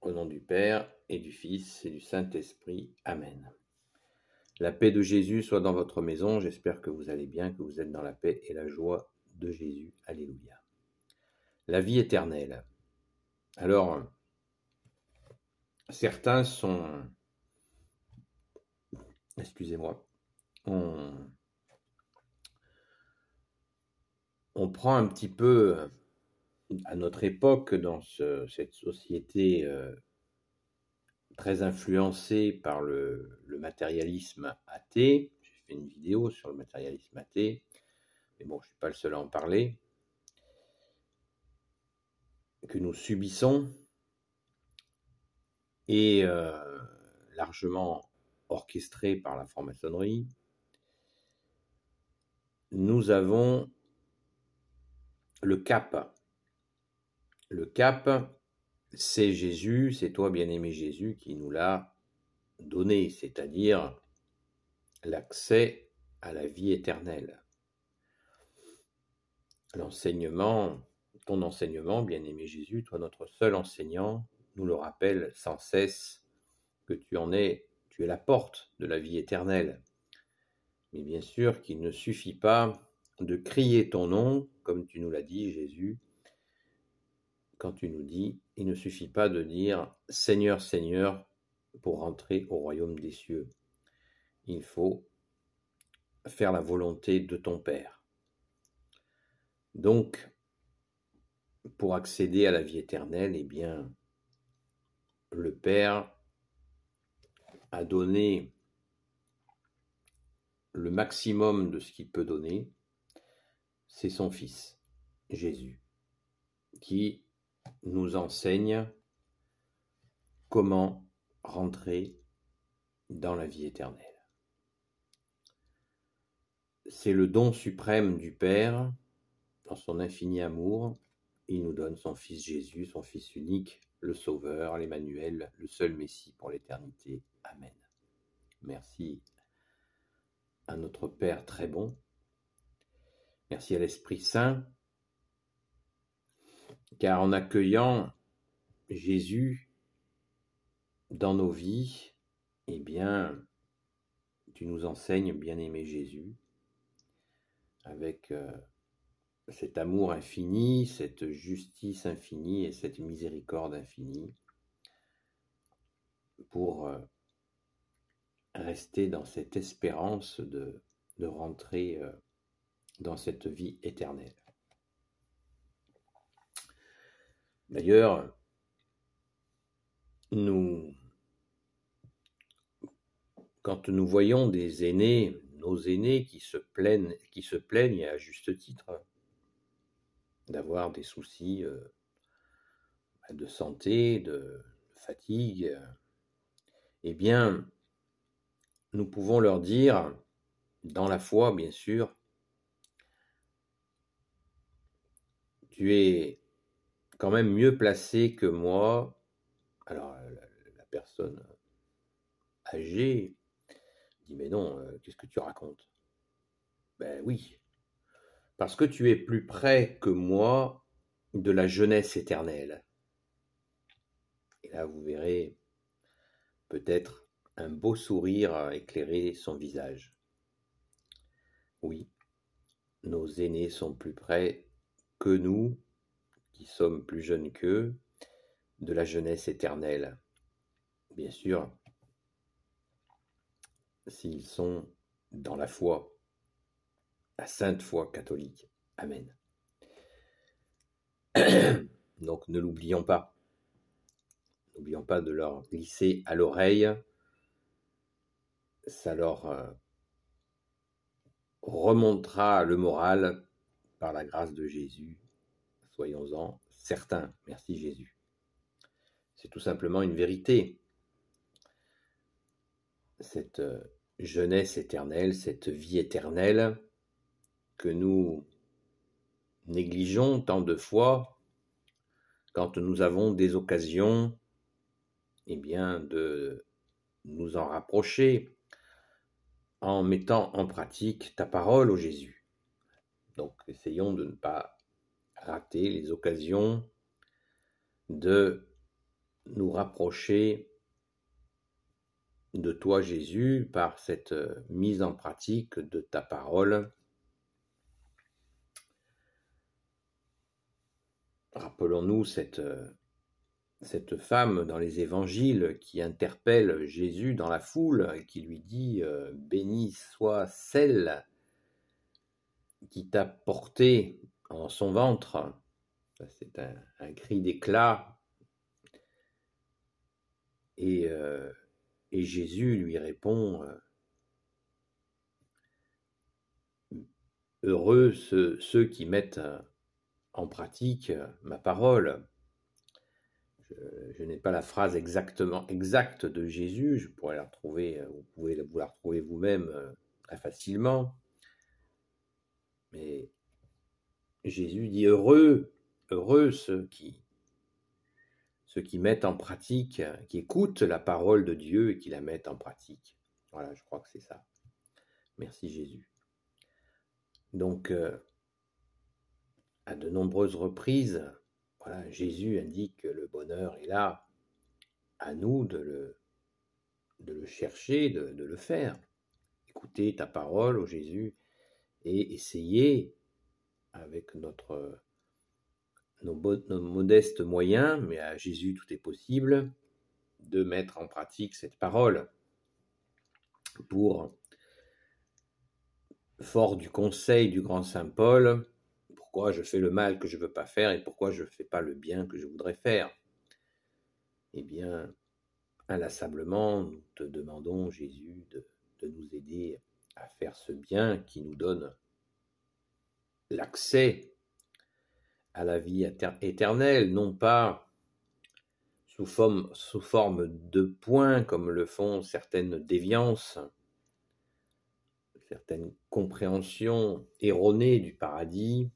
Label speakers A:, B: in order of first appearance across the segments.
A: Au nom du Père et du Fils et du Saint-Esprit. Amen. La paix de Jésus soit dans votre maison. J'espère que vous allez bien, que vous êtes dans la paix et la joie de Jésus. Alléluia. La vie éternelle. Alors, certains sont... Excusez-moi. On prend un petit peu, à notre époque, dans cette société très influencée par le matérialisme athée. J'ai fait une vidéo sur le matérialisme athée, mais bon, je ne suis pas le seul à en parler, que nous subissons, et largement orchestré par la franc-maçonnerie. Nous avons le cap. Le cap, c'est Jésus, c'est toi, bien-aimé Jésus, qui nous l'a donné, c'est-à-dire l'accès à la vie éternelle. L'enseignement, ton enseignement, bien-aimé Jésus, toi notre seul enseignant, nous le rappelle sans cesse que tu es la porte de la vie éternelle. Mais bien sûr qu'il ne suffit pas de crier ton nom, comme tu nous l'as dit, Jésus, quand tu nous dis, il ne suffit pas de dire « Seigneur, Seigneur » pour rentrer au royaume des cieux. Il faut faire la volonté de ton Père. Donc, pour accéder à la vie éternelle, eh bien, le Père a donné le maximum de ce qu'il peut donner, c'est son Fils, Jésus, qui nous enseigne comment rentrer dans la vie éternelle. C'est le don suprême du Père, dans son infini amour. Il nous donne son Fils Jésus, son Fils unique, le Sauveur, l'Emmanuel, le seul Messie pour l'éternité. Amen. Merci à notre Père très bon. Merci à l'Esprit Saint, car en accueillant Jésus dans nos vies, eh bien, tu nous enseignes, bien-aimé Jésus, avec cet amour infini, cette justice infinie et cette miséricorde infinie, pour rester dans cette espérance de rentrer dans cette vie éternelle. D'ailleurs, quand nous voyons des aînés, nos aînés qui se plaignent et à juste titre d'avoir des soucis de santé, de fatigue, eh bien, nous pouvons leur dire, dans la foi bien sûr, tu es quand même mieux placé que moi. Alors la personne âgée dit, mais non, qu'est-ce que tu racontes? Ben oui, parce que tu es plus près que moi de la jeunesse éternelle. Et là, vous verrez peut-être un beau sourire éclairer son visage. Oui, nos aînés sont plus près que nous, qui sommes plus jeunes qu'eux, de la jeunesse éternelle. Bien sûr, s'ils sont dans la foi, la sainte foi catholique. Amen. Donc ne l'oublions pas. N'oublions pas de leur glisser à l'oreille. Ça leur remontera le moral par la grâce de Jésus. Soyons-en certains. Merci Jésus. C'est tout simplement une vérité. Cette jeunesse éternelle, cette vie éternelle que nous négligeons tant de fois quand nous avons des occasions, eh bien, de nous en rapprocher en mettant en pratique ta parole, ô Jésus. Donc, essayons de ne pas rater les occasions de nous rapprocher de toi, Jésus, par cette mise en pratique de ta parole. Rappelons-nous cette femme dans les évangiles qui interpelle Jésus dans la foule et qui lui dit « Bénie soit celle qui t'a porté en son ventre ». C'est un cri d'éclat. Et Jésus lui répond « Heureux ceux qui mettent en pratique ma parole ». Je n'ai pas la phrase exacte de Jésus, je pourrais la retrouver, vous pouvez vous la retrouver vous-même très facilement. Mais Jésus dit heureux ceux qui mettent en pratique, qui écoutent la parole de Dieu et qui la mettent en pratique. Voilà, je crois que c'est ça. Merci Jésus. Donc, à de nombreuses reprises, voilà, Jésus indique que le bonheur est là, à nous de le chercher, de le faire. Écouter ta parole, ô Jésus, et essayer, avec nos modestes moyens, mais à Jésus tout est possible, de mettre en pratique cette parole pour, fort du conseil du grand saint Paul, pourquoi je fais le mal que je ne veux pas faire et pourquoi je ne fais pas le bien que je voudrais faire. Eh bien, inlassablement, nous te demandons, Jésus, de nous aider à faire ce bien qui nous donne l'accès à la vie éternelle, non pas sous forme de points comme le font certaines déviances, certaines compréhensions erronées du paradis,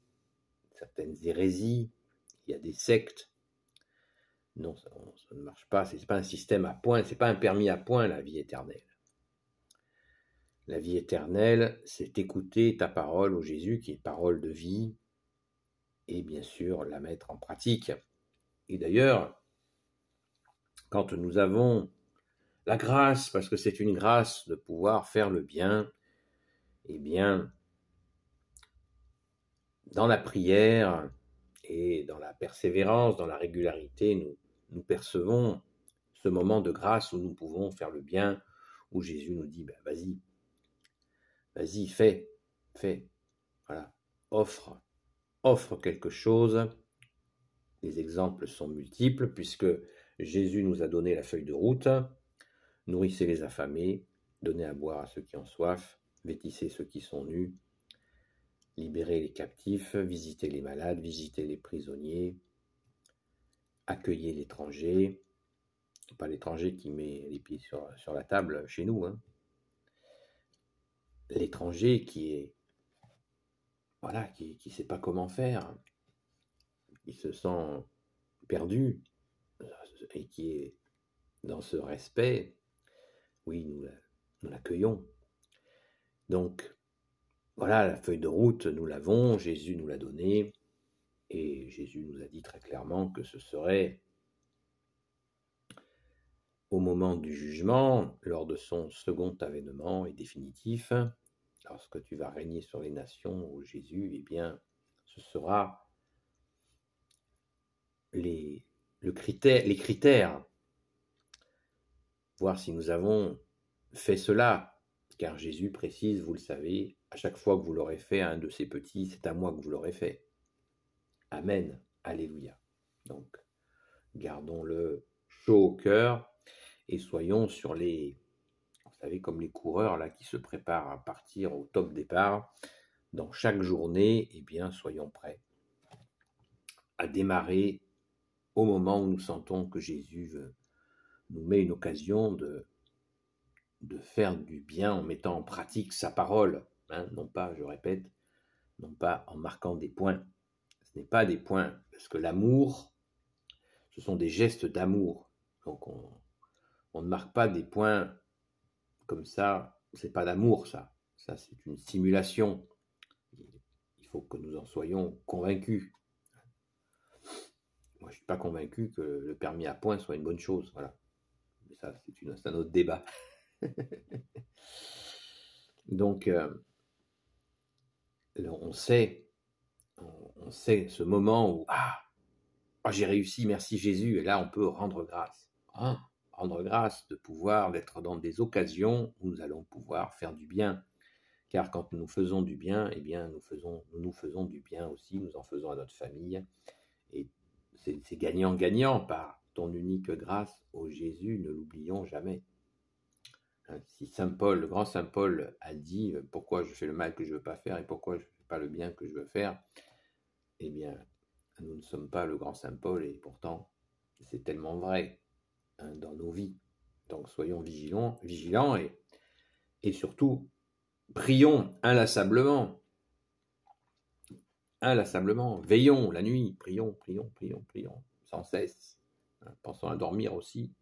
A: certaines hérésies. Il y a des sectes. Non, ça ne marche pas. C'est pas un système à points, c'est pas un permis à points, la vie éternelle. La vie éternelle, c'est écouter ta parole, ô Jésus, qui est parole de vie, et bien sûr la mettre en pratique. Et d'ailleurs, quand nous avons la grâce, parce que c'est une grâce de pouvoir faire le bien, eh bien, dans la prière et dans la persévérance, dans la régularité, nous percevons ce moment de grâce où nous pouvons faire le bien, où Jésus nous dit, vas-y, fais, voilà, offre quelque chose. Les exemples sont multiples, puisque Jésus nous a donné la feuille de route, nourrissez les affamés, donnez à boire à ceux qui ont soif, vêtissez ceux qui sont nus, libérez les captifs, visitez les malades, visitez les prisonniers, accueillez l'étranger, pas l'étranger qui met les pieds sur la table chez nous, hein. L'étranger qui est, voilà, qui sait pas comment faire, qui se sent perdu et qui est dans ce respect, oui, nous l'accueillons. Donc, voilà, la feuille de route, nous l'avons, Jésus nous l'a donnée, et Jésus nous a dit très clairement que ce serait au moment du jugement, lors de son second avènement et définitif, lorsque tu vas régner sur les nations, ô Jésus, eh bien, ce sera les critères, voir si nous avons fait cela, car Jésus précise, vous le savez, à chaque fois que vous l'aurez fait à un de ces petits, c'est à moi que vous l'aurez fait. Amen, alléluia. Donc, gardons-le chaud au cœur et soyons sur vous savez, comme les coureurs là qui se préparent à partir au top départ, dans chaque journée, eh bien, soyons prêts à démarrer au moment où nous sentons que Jésus nous met une occasion de faire du bien en mettant en pratique sa parole, hein, non pas, je répète, non pas en marquant des points. Ce n'est pas des points, parce que l'amour, ce sont des gestes d'amour. Donc on ne marque pas des points comme ça, c'est pas d'amour ça. Ça c'est une simulation. Il faut que nous en soyons convaincus. Moi, je ne suis pas convaincu que le permis à points soit une bonne chose. Voilà. Mais ça, c'est un autre débat. Donc, on sait ce moment où j'ai réussi, merci Jésus, et là on peut rendre grâce. Rendre grâce de pouvoir d'être dans des occasions où nous allons pouvoir faire du bien. Car quand nous faisons du bien, eh bien nous faisons du bien aussi, nous en faisons à notre famille. Et c'est gagnant-gagnant par ton unique grâce, ô Jésus, ne l'oublions jamais. Si Saint Paul, le grand Saint Paul a dit pourquoi je fais le mal que je ne veux pas faire et pourquoi je ne fais pas le bien que je veux faire, eh bien, nous ne sommes pas le grand Saint Paul et pourtant, c'est tellement vrai dans nos vies. Donc, soyons vigilants et surtout, prions inlassablement, veillons la nuit, prions, sans cesse, pensons à dormir aussi,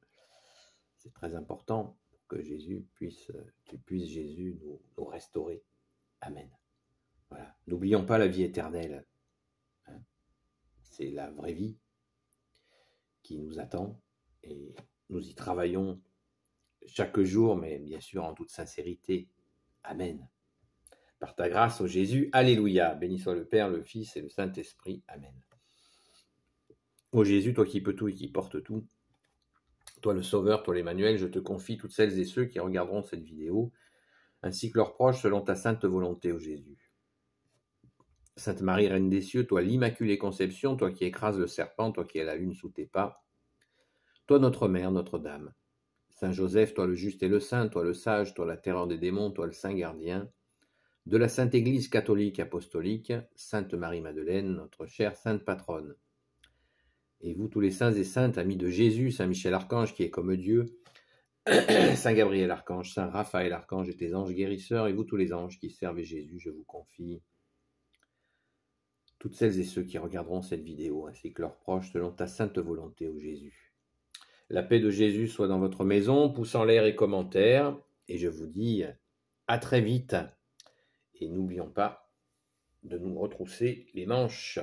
A: c'est très important pour que tu puisses Jésus nous restaurer. Amen. Voilà. N'oublions pas la vie éternelle. C'est la vraie vie qui nous attend et nous y travaillons chaque jour, mais bien sûr en toute sincérité. Amen. Par ta grâce, ô Jésus, alléluia. Béni soit le Père, le Fils et le Saint-Esprit. Amen. Ô Jésus, toi qui peux tout et qui portes tout, toi le Sauveur, toi l'Emmanuel, je te confie toutes celles et ceux qui regarderont cette vidéo, ainsi que leurs proches, selon ta sainte volonté, ô Jésus. Sainte Marie, Reine des cieux, toi l'Immaculée Conception, toi qui écrases le serpent, toi qui es la lune sous tes pas, toi notre Mère, Notre-Dame. Saint Joseph, toi le juste et le saint, toi le sage, toi la terreur des démons, toi le saint gardien, de la Sainte Église catholique apostolique, Sainte Marie-Madeleine, notre chère sainte patronne. Et vous tous les saints et saintes, amis de Jésus, Saint Michel Archange qui est comme Dieu, Saint Gabriel Archange, Saint Raphaël Archange et tes anges guérisseurs, et vous tous les anges qui servent Jésus, je vous confie toutes celles et ceux qui regarderont cette vidéo, ainsi que leurs proches, selon ta sainte volonté, ô Jésus. La paix de Jésus soit dans votre maison, pouce en l'air et commentaires, et je vous dis à très vite. Et n'oublions pas de nous retrousser les manches.